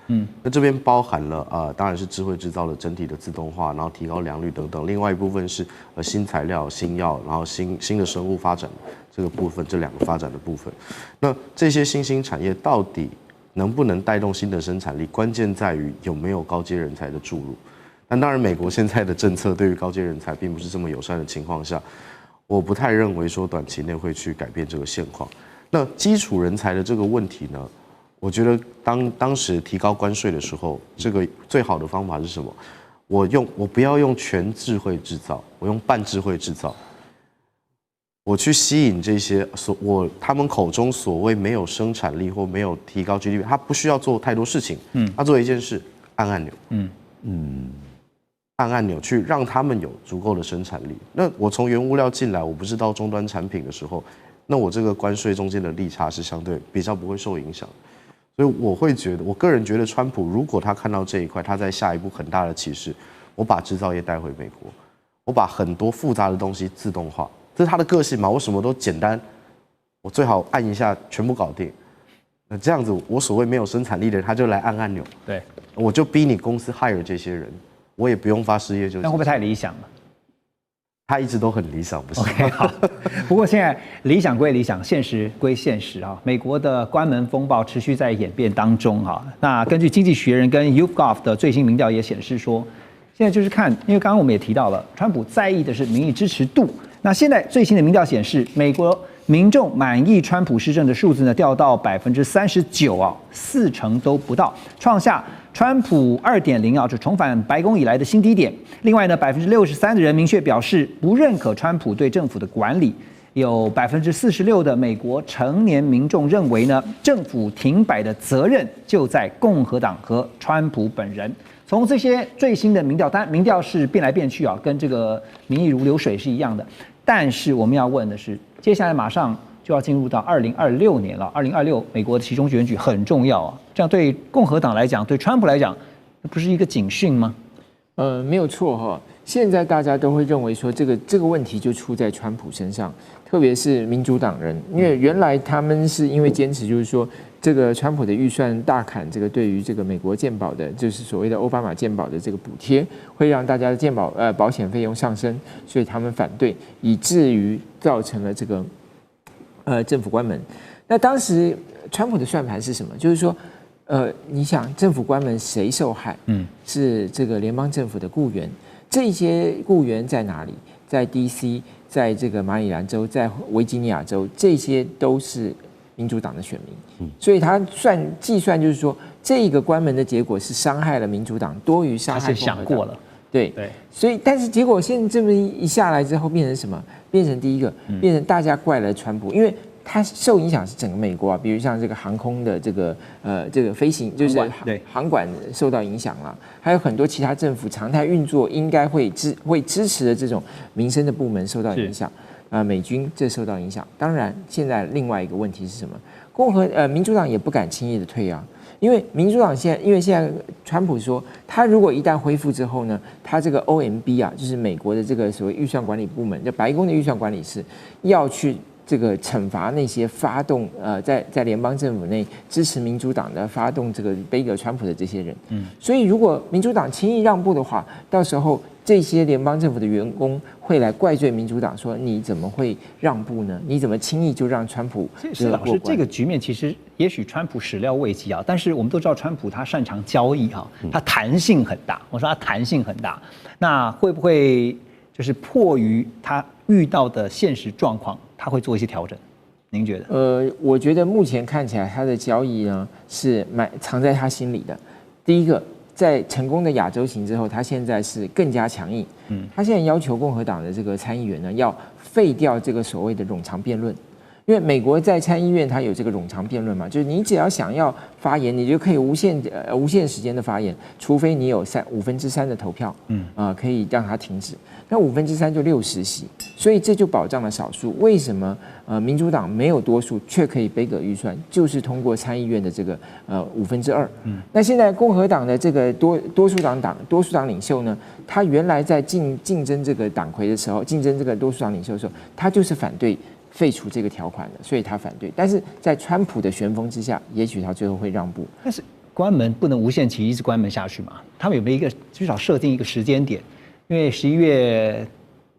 那这边包含了当然是智慧制造的整体的自动化，然后提高良率等等。另外一部分是新材料、新药，然后新的生物发展这个部分，这2个发展的部分。那这些新兴产业到底能不能带动新的生产力？关键在于有没有高阶人才的注入。但当然，美国现在的政策对于高阶人才并不是这么友善的情况下，我不太认为说短期内会去改变这个现况。那基础人才的这个问题呢？我觉得当时提高关税的时候，这个最好的方法是什么？我不要用全智慧制造，我用半智慧制造。我去吸引这些他们口中所谓没有生产力或没有提高 GDP， 他不需要做太多事情，他做一件事，按按钮，按按钮去让他们有足够的生产力。那我从原物料进来，我不是到终端产品的时候，那我这个关税中间的利差是相对比较不会受影响。所以我个人觉得，川普如果他看到这一块，他在下一步很大的启示，我把制造业带回美国，我把很多复杂的东西自动化，这是他的个性嘛？我什么都简单，我最好按一下全部搞定。那这样子，我所谓没有生产力的人，他就来按按钮，对，我就逼你公司 hire 这些人。我也不用发失业救济。那会不会太理想了？他一直都很理想，不是 ？OK， 好。不过现在理想归理想，现实归现实啊。美国的关门风暴持续在演变当中哈。那根据《经济学人》跟 YouGov 的最新民调也显示说，现在就是看，因为刚刚我们也提到了，川普在意的是民意支持度。那现在最新的民调显示，美国民众满意川普施政的数字呢，掉到39%啊，4成都不到，创下川普2.0啊，就重返白宫以来的新低点。另外呢，63%的人明确表示不认可川普对政府的管理。有46%的美国成年民众认为呢，政府停摆的责任就在共和党和川普本人。从这些最新的民调，当然民调是变来变去啊，跟这个民意如流水是一样的。但是我们要问的是，接下来马上就要进入到2026年了。2026美国的期中选举很重要啊，这样对共和党来讲，对川普来讲，不是一个警讯吗？没有错哈。现在大家都会认为说，这个问题就出在川普身上，特别是民主党人，因为原来他们是因为坚持，就是说这个川普的预算大砍，这个对于这个美国健保的，就是所谓的奥巴马健保的这个补贴，会让大家的健保保险费用上升，所以他们反对，以至于造成了这个政府关门。那当时川普的算盘是什么？就是说，你想政府关门谁受害？是这个联邦政府的雇员。这些雇员在哪里？在 DC， 在这个马里兰州，在维吉尼亚州，这些都是民主党的选民。所以他计算就是说，这个关门的结果是伤害了民主党多于伤害共和党。他是想过了。对，所以但是结果现在这么一下来之后，变成什么？变成第一个，变成大家怪了川普，因为它受影响是整个美国啊，比如像这个航空的这个飞行，就是航管受到影响了，还有很多其他政府常态运作应该会支持的这种民生的部门受到影响，美军这受到影响。当然，现在另外一个问题是什么？民主党也不敢轻易的退啊。因为民主党现在川普说，他如果一旦恢复之后呢，他这个 OMB 啊，就是美国的这个所谓预算管理部门，就白宫的预算管理室，要去这个惩罚那些发动在联邦政府内支持民主党的发动这个背革川普的这些人。所以如果民主党轻易让步的话，到时候这些联邦政府的员工会来怪罪民主党，说你怎么会让步呢？你怎么轻易就让川普是老师，这个局面其实也许川普始料未及啊，但是我们都知道川普他擅长交易啊，他弹性很大。我说他弹性很大，那会不会就是迫于他遇到的现实状况，他会做一些调整？您觉得？我觉得目前看起来他的交易呢是藏在他心里的。第一个，在成功的亚洲行之后，他现在是更加强硬。他现在要求共和党的这个参议员呢，要废掉这个所谓的冗长辩论。因为美国在参议院它有这个冗长辩论嘛，就是你只要想要发言，你就可以无限时间的发言，除非你有3/5的投票，可以让它停止。那3/5就60席，所以这就保障了少数。为什么民主党没有多数却可以背革预算？就是通过参议院的这个2/5。那现在共和党的这个多数党领袖呢，他原来在竞争这个党魁的时候，竞争这个多数党领袖的时候，他就是反对废除这个条款的，所以他反对。但是在川普的旋风之下，也许他最后会让步。但是关门不能无限期一直关门下去嘛？他们有没有至少设定一个时间点？因为11月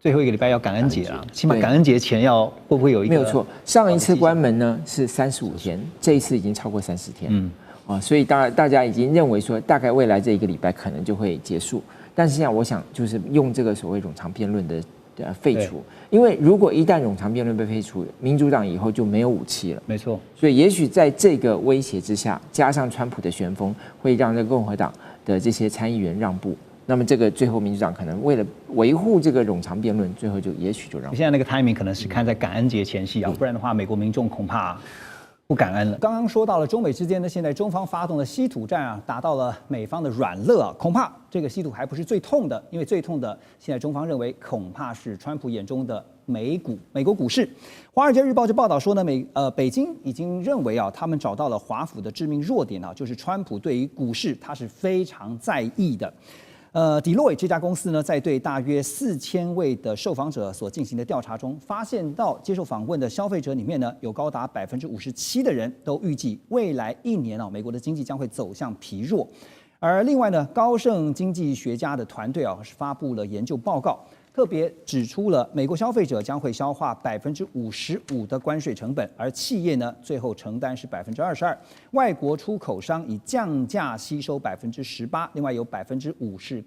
最后一个礼拜要感恩节了，起码感恩节前会不会有一个？没有错，上一次关门呢是35天，这一次已经超过30天。所以大家已经认为说，大概未来这一个礼拜可能就会结束。但是现在我想就是用这个所谓冗长辩论的废除，因为如果一旦冗长辩论被废除，民主党以后就没有武器了。没错，所以也许在这个威胁之下，加上川普的旋风，会让这个共和党的这些参议员让步。那么这个最后民主党可能为了维护这个冗长辩论，最后也许就让步。现在那个 timing 可能是看在感恩节前夕啊，不然的话，美国民众恐怕不感恩了。刚刚说到了中美之间呢，现在中方发动的稀土战啊，达到了美方的软肋啊，恐怕这个稀土还不是最痛的，因为最痛的现在中方认为恐怕是川普眼中的美国股市。华尔街日报就报道说呢，北京已经认为啊，他们找到了华府的致命弱点啊，就是川普对于股市他是非常在意的。迪洛伊这家公司呢，在对大约4000位的受访者所进行的调查中，发现到接受访问的消费者里面呢，有高达57%的人都预计未来1年啊，美国的经济将会走向疲弱。而另外呢，高盛经济学家的团队啊，是发布了研究报告，特别指出了美国消费者将会消化55%的关税成本，而企业呢最后承担是22%，外国出口商以降价吸收18%，另外有5%是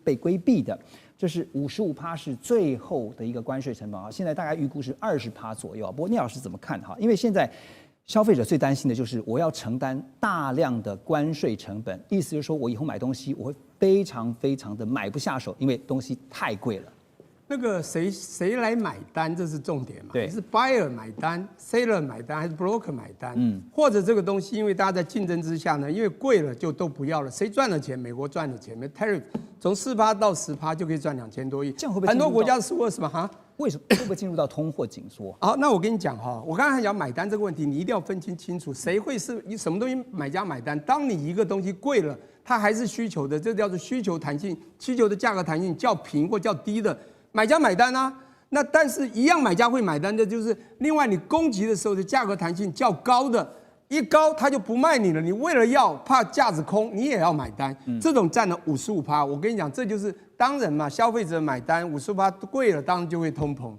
被规避的，这是55%是最后的一个关税成本啊。现在大概预估是20%左右啊。不过聂老师怎么看哈？因为现在消费者最担心的就是我要承担大量的关税成本，意思就是说我以后买东西我会非常的买不下手，因为东西太贵了。那个谁来买单，这是重点嘛？对，是 buyer 买单 ，seller 买单，还是 broker 买单？或者这个东西，因为大家在竞争之下呢，因为贵了就都不要了，谁赚了钱？美国赚了钱，tariff 从4%到10%就可以赚2000多亿，这样会不会很多国家是20%嘛？哈？为什么会不会进入到通货紧缩？好，那我跟你讲哈，我刚才讲买单这个问题，你一定要分清楚，谁会是你什么东西买家买单？当你一个东西贵了，它还是需求的，这叫做需求弹性，需求的价格弹性较平或较低的。买家买单啊，那但是一样买家会买单的，就是另外你供给的时候的价格弹性较高的，一高他就不卖你了，你为了要怕价值空，你也要买单，这种占了55%。我跟你讲，这就是当然嘛，消费者买单55%贵了，当然就会通膨。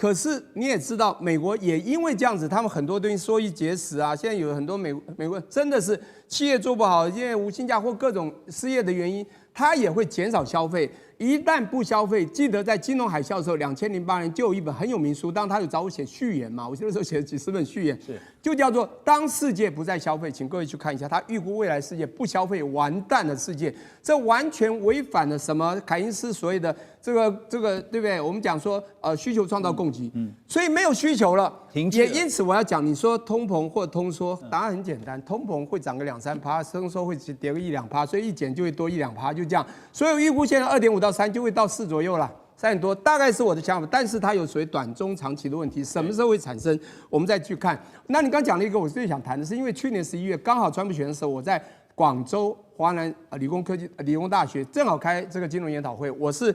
可是你也知道，美国也因为这样子，他们很多东西缩衣节食啊，现在有很多美国真的是企业做不好，因为无薪假或各种失业的原因，它也会减少消费。一旦不消费，记得在金融海啸的时候，2008年就有一本很有名书，当然他有找我写序言嘛，我那时候写了几十本序言，就叫做《当世界不再消费》，请各位去看一下，他预估未来世界不消费完蛋的世界，这完全违反了什么？凯因斯所谓的这个对不对？我们讲说需求创造供给，所以没有需求了，也因此我要讲，你说通膨或通缩，答案很简单，通膨会涨个2-3%，通缩会跌个1-2%，所以一减就会多1-2%，就这样。所以预估现在2.5到3就会到4左右啦，3点多，大概是我的想法。但是它有属于短中长期的问题，什么时候会产生，我们再去看。那你刚讲了一个，我最想谈的是，因为去年11月刚好川普选的时候，我在广州华南理工大学正好开这个金融研讨会，我是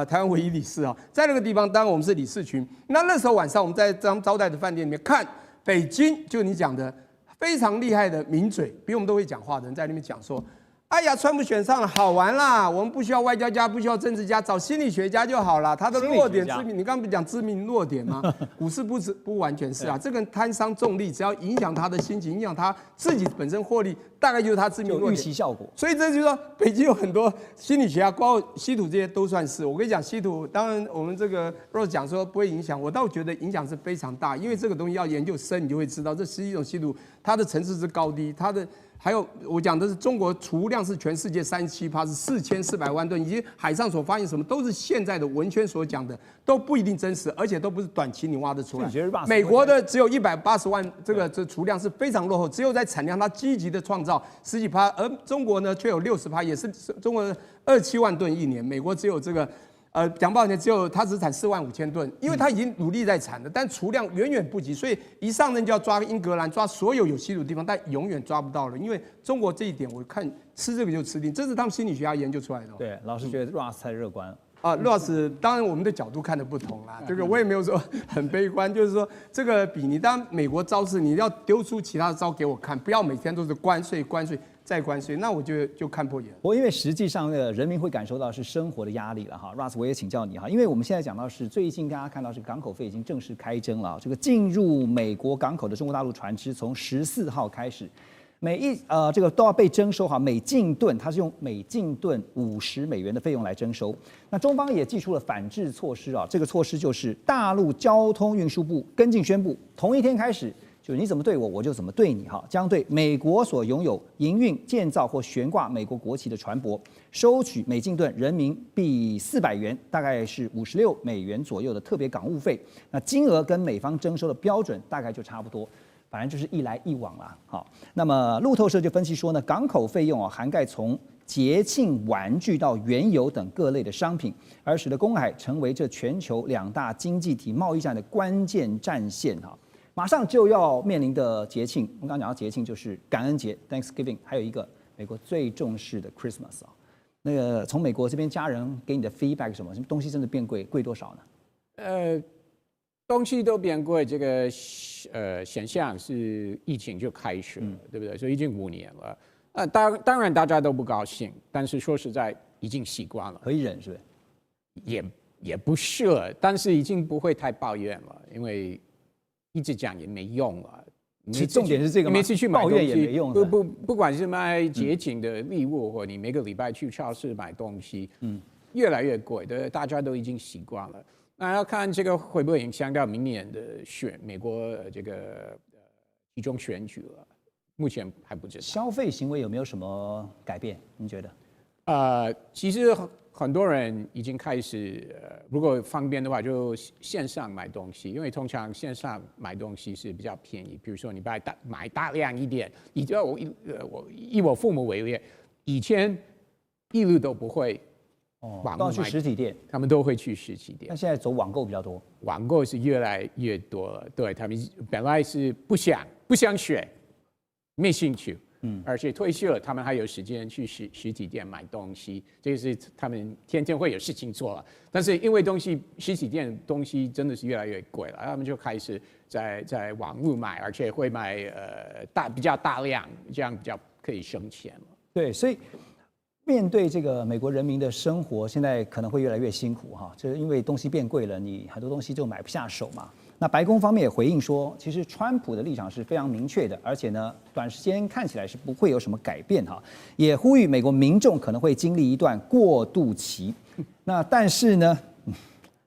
台湾唯一理事啊，在那个地方，当然我们是理事群。那时候晚上我们在招待的饭店里面看北京，就你讲的非常厉害的名嘴，比我们都会讲话的人在那边讲说。哎呀，川普选上了，好玩啦！我们不需要外交家，不需要政治家，找心理学家就好了。他的弱点知名，你刚刚不讲知名弱点吗？股市不完全是啊，这个贪商重利，只要影响他的心情，影响他自己本身获利，大概就是他知名弱点。预期效果。所以这就是说，北京有很多心理学家，包括稀土这些都算是。我跟你讲，稀土当然我们这个Rose讲说不会影响，我倒觉得影响是非常大，因为这个东西要研究深，你就会知道这11种稀土它的层次之高低，它的。还有我讲的是中国储量是全世界37%，是4400万吨，以及海上所发现什么都是现在的文宣所讲的，都不一定真实，而且都不是短期你挖得出来。美国的只有180万这储量是非常落后，只有在产量它积极的创造10几%，而中国呢却有60%，也是中国27万吨一年，美国只有这个。讲不好听，它只产45000吨，因为它已经努力在产了，但储量远远不及，所以一上任就要抓英格兰，抓所有有稀土的地方，但永远抓不到了，因为中国这一点，我看吃这个就吃定，这是他们心理学家研究出来的。对，老师觉得 Ross 太乐观了。Ross 当然我们的角度看的不同啦，这个我也没有说很悲观，就是说这个比你当美国招式，你要丢出其他的招给我看，不要每天都是关税。再关税，那我就看破眼。因为实际上人民会感受到是生活的压力了哈。Ross， 我也请教你哈，因为我们现在讲到是最近大家看到是港口费已经正式开征了，这个进入美国港口的中国大陆船只从14号开始，这个都要被征收哈，每进吨它是用每进吨$50的费用来征收。那中方也祭出了反制措施啊，这个措施就是大陆交通运输部跟进宣布，同一天开始。就是你怎么对我，我就怎么对你哈，将对美国所拥有营运、建造或悬挂美国国旗的船舶，收取每进吨人民币400元，大概是$56左右的特别港务费。那金额跟美方征收的标准大概就差不多，反正就是一来一往啦。好，那么路透社就分析说呢，港口费用涵盖从节庆玩具到原油等各类的商品，而使得公海成为这全球2大经济体贸易战的关键战线哈。马上就要面临的节庆，我们刚刚讲到节庆就是感恩节 （Thanksgiving）， 还有一个美国最重视的 Christmas 啊。那个从美国这边家人给你的 feedback 什么东西真的变贵，贵多少呢？东西都变贵，这个现象是疫情就开始了，对不对？所以已经5年了。当然大家都不高兴，但是说实在已经习惯了，可以忍是不是？也不是了，但是已经不会太抱怨了，因为。一直讲也没用了，其实重点是这个，每次去买抱怨也没用。不管是买节庆的礼物，或你每个礼拜去超市买东西，越来越贵的，大家都已经习惯了。那要看这个会不会影响到明年的美国这个期中选举了，目前还不知道。消费行为有没有什么改变？你觉得？其实很多人已经开始，如果方便的话，就线上买东西，因为通常线上买东西是比较便宜。比如说你买大量一点，以我父母为例，以前一路都不会都要去实体店，他们都会去实体店。那现在走网购比较多，网购是越来越多了。对，他们本来是不想学，没兴趣。而且退休了，他们还有时间去实体店买东西，这个是他们天天会有事情做了。但是因为实体店东西真的是越来越贵了，他们就开始在网络买，而且会买比较大量，这样比较可以省钱了。对，所以面对这个美国人民的生活，现在可能会越来越辛苦哈，就是因为东西变贵了，你很多东西就买不下手嘛。那白宫方面也回应说，其实川普的立场是非常明确的，而且呢，短时间看起来是不会有什么改变哈，也呼吁美国民众可能会经历一段过渡期。那但是呢，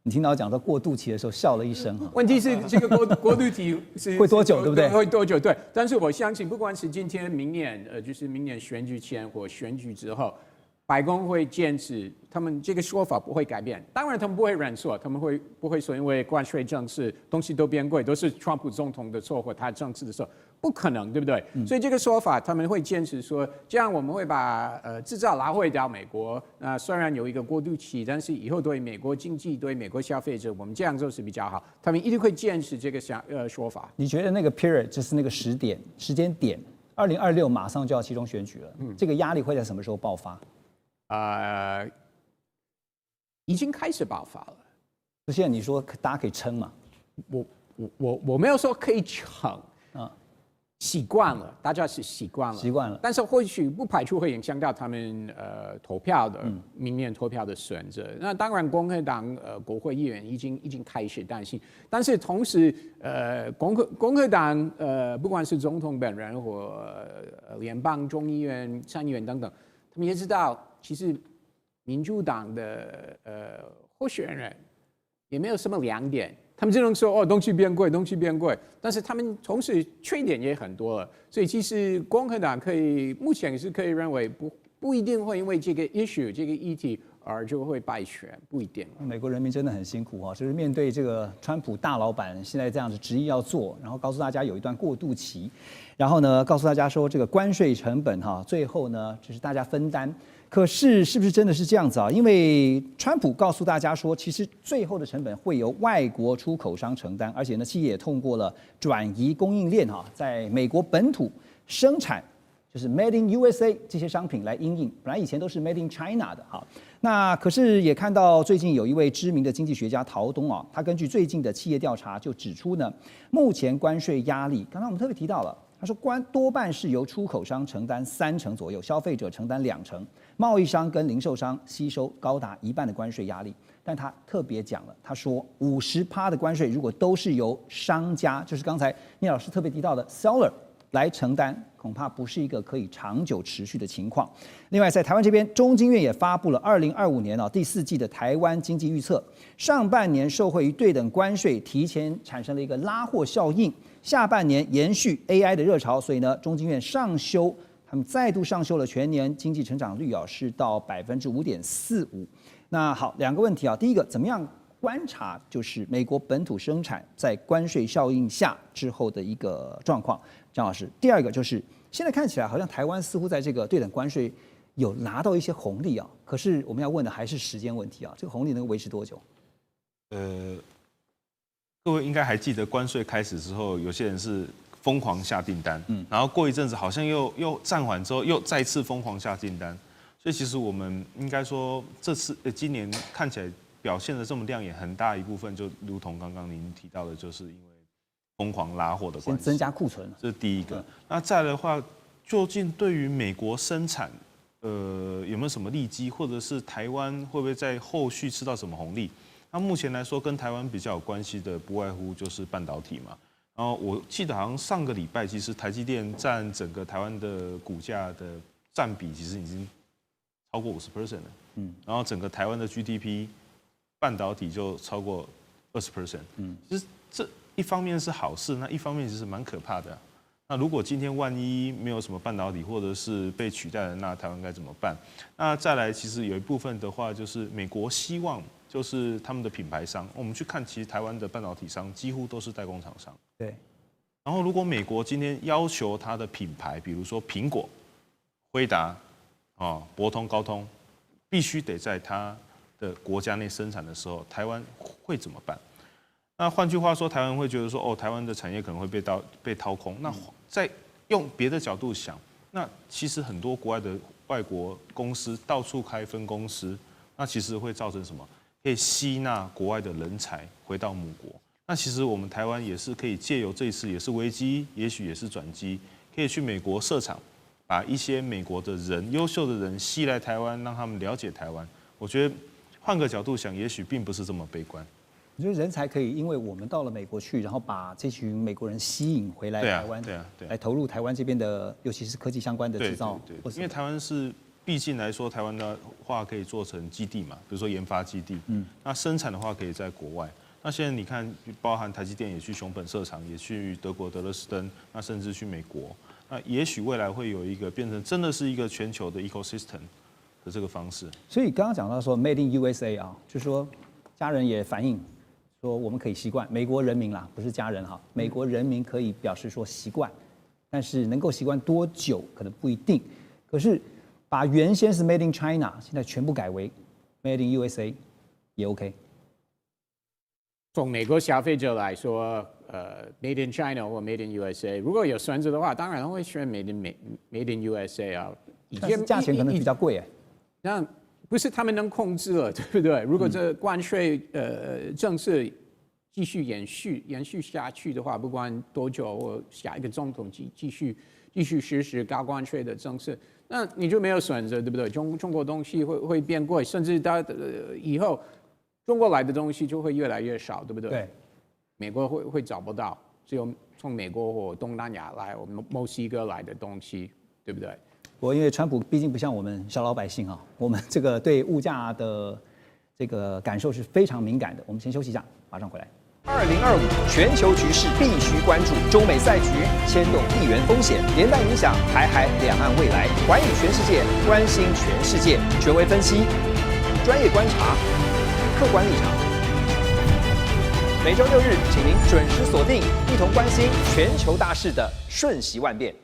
你听到讲到过渡期的时候笑了一声哈。问题是这个过渡期是会多久，对不对？会多久？对。但是我相信，不管是今天、明年，就是明年选举前或选举之后，白宫会坚持他们这个说法不会改变。当然，他们不会认错，他们不会说因为关税政策东西都变贵，都是川普总统的错或他政治的错，不可能，对不对？所以这个说法他们会坚持说，这样我们会把制造拿回到美国。虽然有一个过渡期，但是以后对美国经济、对美国消费者，我们这样做是比较好。他们一定会坚持这个说法。你觉得那个 period 就是那个时间点，2026马上就要期中选举了，这个压力会在什么时候爆发？已经开始爆发了。就现在你说大家可以撑嘛？我没有说可以撑，习惯了，大家是习惯了，但是或许不排除会影响到他们投票的明年投票的选择。那当然，共和党国会议员已经开始担心，但是同时共和党不管是总统本人或联邦众议院、参议院等等，他们也知道，其实民主党的候选人也没有什么亮点。他们只能说东西变贵，但是他们同时缺点也很多了，所以其实共和党目前是可以认为不一定会因为这个 issue 这个议题而就会败选，不一定。美国人民真的很辛苦就是面对这个川普大老板现在这样子执意要做，然后告诉大家有一段过渡期，然后呢告诉大家说这个关税成本最后呢只是大家分担。可是是不是真的是这样子因为川普告诉大家说，其实最后的成本会由外国出口商承担，而且呢，企业也通过了转移供应链在美国本土生产，就是 Made in USA 这些商品来因应，本来以前都是 Made in China 的那可是也看到最近有一位知名的经济学家陶东他根据最近的企业调查就指出呢，目前关税压力，刚刚我们特别提到了。他说，多半是由出口商承担30%左右，消费者承担20%，贸易商跟零售商吸收高达1半的关税压力。但他特别讲了，他说50%的关税如果都是由商家，就是刚才聂老师特别提到的 seller 来承担，恐怕不是一个可以长久持续的情况。另外，在台湾这边，中经院也发布了2025年第4季的台湾经济预测，上半年受惠于对等关税提前产生了一个拉货效应。下半年延续 AI 的热潮，所以呢，中经院他们再度上修了全年经济成长率是到5.45%。那好，两个问题第一个，怎么样观察就是美国本土生产在关税效应下之后的一个状况？张老师，第二个就是现在看起来好像台湾似乎在这个对等关税有拿到一些红利可是我们要问的还是时间问题这个红利能够维持多久？各位应该还记得关税开始之后，有些人是疯狂下订单，然后过一阵子好像又暂缓之后，又再次疯狂下订单。所以其实我们应该说，今年看起来表现的这么亮眼，很大一部分就如同刚刚您提到的，就是因为疯狂拉货的关系，先增加库存，这是第一个。那再来的话，究竟对于美国生产，有没有什么利基，或者是台湾会不会在后续吃到什么红利？那目前来说，跟台湾比较有关系的，不外乎就是半导体嘛。然后我记得好像上个礼拜，其实台积电占整个台湾的股价的占比，其实已经超过50% 了。然后整个台湾的 GDP， 半导体就超过20%。其实这一方面是好事，那一方面其实蛮可怕的。那如果今天万一没有什么半导体，或者是被取代了，那台湾该怎么办？那再来，其实有一部分的话，就是美国希望。就是他们的品牌商，我们去看，其实台湾的半导体商几乎都是代工厂商。对。然后，如果美国今天要求它的品牌，比如说苹果、辉达、博通、高通，必须得在它的国家内生产的时候，台湾会怎么办？那换句话说，台湾会觉得说，台湾的产业可能会被掏空。那再用别的角度想，那其实很多国外的外国公司到处开分公司，那其实会造成什么？可以吸纳国外的人才回到母国，那其实我们台湾也是可以借由这一次也是危机，也许也是转机，可以去美国设厂，把一些美国的人、优秀的人吸来台湾，让他们了解台湾。我觉得换个角度想，也许并不是这么悲观。我觉得人才可以，因为我们到了美国去，然后把这群美国人吸引回来台湾，来投入台湾这边的，尤其是科技相关的制造。对，因为台湾是，毕竟来说，台湾的话可以做成基地嘛，比如说研发基地。那生产的话可以在国外。那现在你看，包含台积电也去熊本设厂，也去德国德勒斯登，那甚至去美国。那也许未来会有一个变成真的是一个全球的 ecosystem 的这个方式。所以刚刚讲到说 Made in USA 啊，就是说家人也反映说我们可以习惯，美国人民啦，不是家人哈，美国人民可以表示说习惯，但是能够习惯多久可能不一定。可是把原先是 Made in China， 现在全部改为 Made in USA 也 OK。从美国消费者来说，Made in China 或 Made in USA， 如果有选择的话，当然会选 Made in USA 啊。但是价钱可能比较贵哎。那不是他们能控制了，对不对？如果这关税政策继续延续下去的话，不管多久，或下一个总统继续实施高关税的政策，那你就没有选择，对不对？中国东西会变贵，甚至到以后中国来的东西就会越来越少，对不对？对，美国会找不到，只有从美国或东南亚来，我们墨西哥来的东西，对不对？不过因为川普毕竟不像我们小老百姓啊，我们这个对物价的这个感受是非常敏感的。我们先休息一下，马上回来。2025全球局势必须关注，中美赛局牵动地缘风险，连带影响台海两岸未来。寰宇全世界，关心全世界，权威分析，专业观察，客观立场。每周6日，请您准时锁定，一同关心全球大事的瞬息万变。